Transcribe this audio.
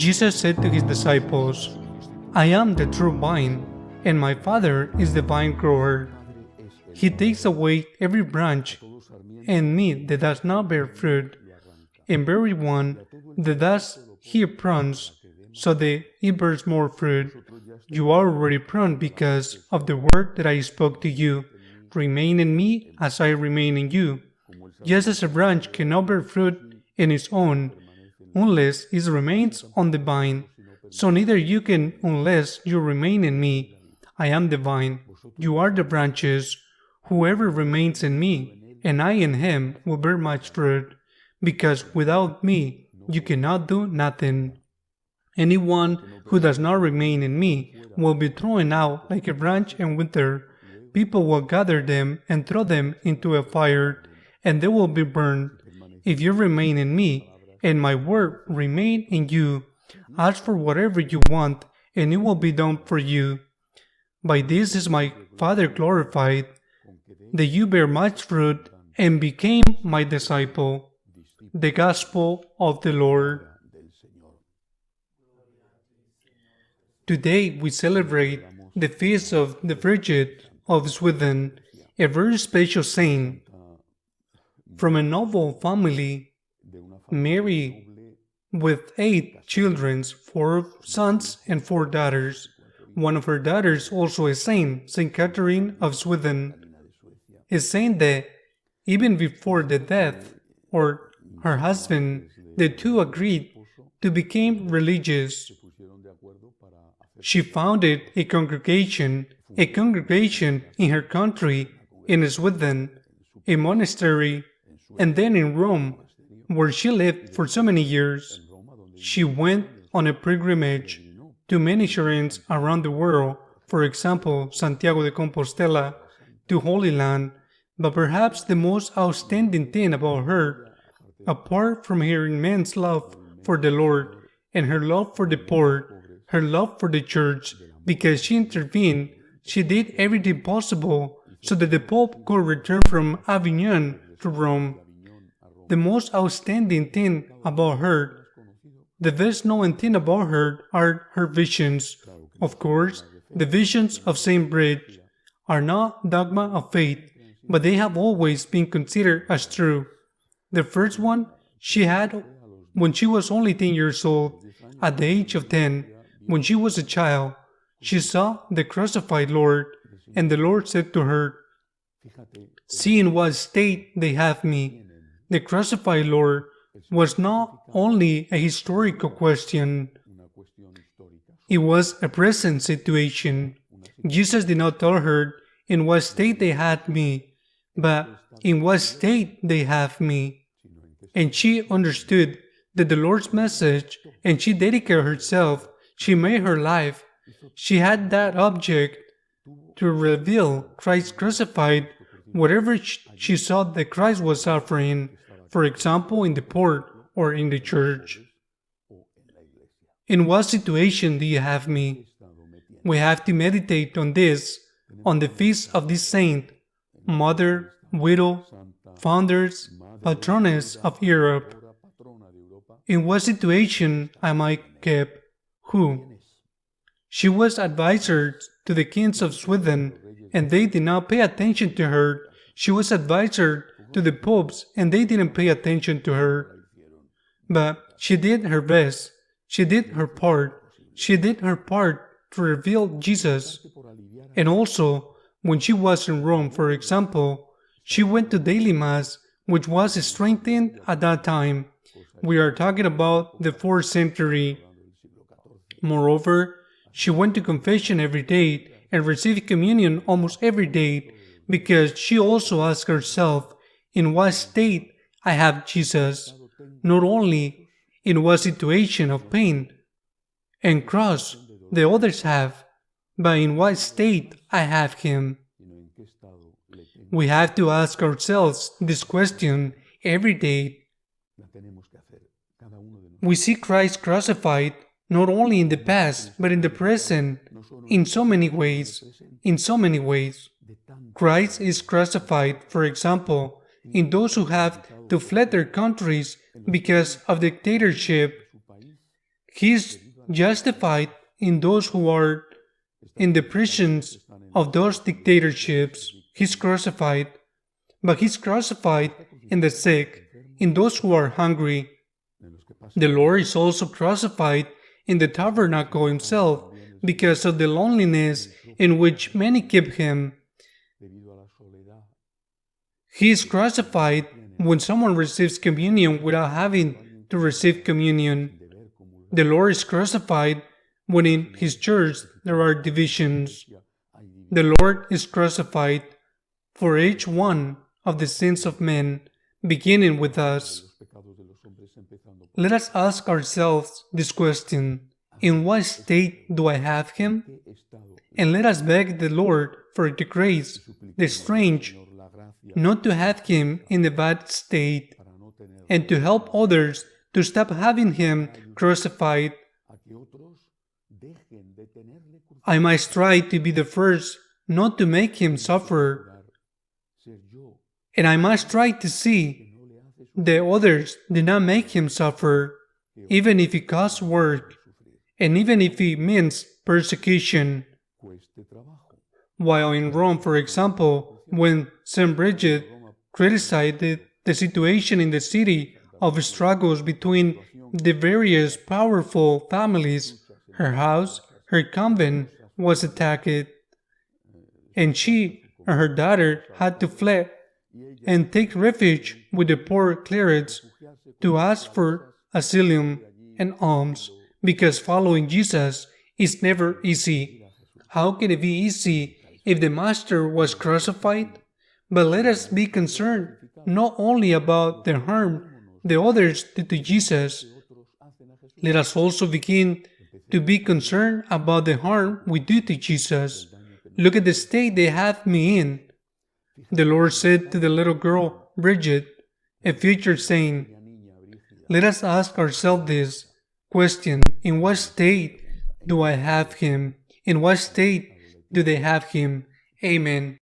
Jesus said to his disciples, I am the true vine, and my Father is the vine grower. He takes away every branch in me that does not bear fruit, and every one that does he prunes, so that it bears more fruit. You are already pruned because of the word that I spoke to you. Remain in me as I remain in you. Just as a branch cannot bear fruit in its own, unless it remains on the vine, so neither you can unless you remain in me. I am the vine, you are the branches. Whoever remains in me, and I in him, will bear much fruit, because without me you cannot do nothing. Anyone who does not remain in me will be thrown out like a branch and wither. People will gather them and throw them into a fire, and they will be burned. If you remain in me, and my word remain in you, ask for whatever you want, and it will be done for you. By this is my Father glorified, that you bear much fruit and became my disciple. The Gospel of the Lord. Today we celebrate the feast of the Bridget of Sweden, a very special saint. From a noble family, Mary, with 8 children, 4 sons and 4 daughters. One of her daughters also a saint, Saint Catherine of Sweden, a saint that, even before the death of her husband, the two agreed to become religious. She founded a congregation in her country, in Sweden, a monastery, and then in Rome, where she lived for so many years. She went on a pilgrimage to many shrines around the world, for example, Santiago de Compostela, to Holy Land, but perhaps the most outstanding thing about her, apart from her immense love for the Lord and her love for the poor, her love for the church, because she intervened, she did everything possible so that the Pope could return from Avignon to Rome. The most outstanding thing about her, the best known thing about her, are her visions. Of course, the visions of Saint Bridget are not dogma of faith, but they have always been considered as true. The first one she had when she was only 10 years old. At the age of 10, when she was a child, she saw the crucified Lord, and the Lord said to her, "See in what state they have me." The crucified Lord was not only a historical question, it was a present situation. Jesus did not tell her in what state they had me, but in what state they have me. And she understood that the Lord's message, and she dedicated herself, she made her life. She had that object to reveal Christ crucified wherever she saw that Christ was suffering, for example, in the poor or in the church. In what situation do you have me? We have to meditate on this, on the feast of this saint, mother, widow, founders, patroness of Europe. In what situation am I kept? Who? She was advisor to the kings of Sweden, and they did not pay attention to her. She was advisor to the popes, and they didn't pay attention to her. But she did her best. She did her part. She did her part to reveal Jesus. And also, when she was in Rome, for example, she went to daily mass, which was strengthened at that time. We are talking about the 4th century. Moreover, she went to confession every day and received communion almost every day, because she also asked herself, in what state I have Jesus, not only in what situation of pain and cross the others have, but in what state I have Him. We have to ask ourselves this question every day. We see Christ crucified not only in the past, but in the present, in so many ways. Christ is crucified, for example, in those who have to flee their countries because of dictatorship. He is justified in those who are in the prisons of those dictatorships. He's crucified, but He's crucified in the sick, in those who are hungry. The Lord is also crucified in the tabernacle Himself because of the loneliness in which many keep Him. He is crucified when someone receives communion without having to receive communion. The Lord is crucified when in His church there are divisions. The Lord is crucified for each one of the sins of men, beginning with us. Let us ask ourselves this question: in what state do I have Him? And let us beg the Lord for the grace, the strength, not to have Him in a bad state, and to help others to stop having Him crucified. I must try to be the first not to make Him suffer, and I must try to see the others do not make Him suffer, even if it costs work, and even if it means persecution. While in Rome, for example, when St. Bridget criticized the situation in the city of struggles between the various powerful families, her house, her convent was attacked, and she and her daughter had to flee and take refuge with the poor clerics to ask for asylum and alms, because following Jesus is never easy. How can it be easy if the Master was crucified? But let us be concerned not only about the harm the others did to Jesus. Let us also begin to be concerned about the harm we do to Jesus. Look at the state they have me in. The Lord said to the little girl, Bridget, a future saint. Let us ask ourselves this question: in what state do I have Him? In what state do they have Him? Amen.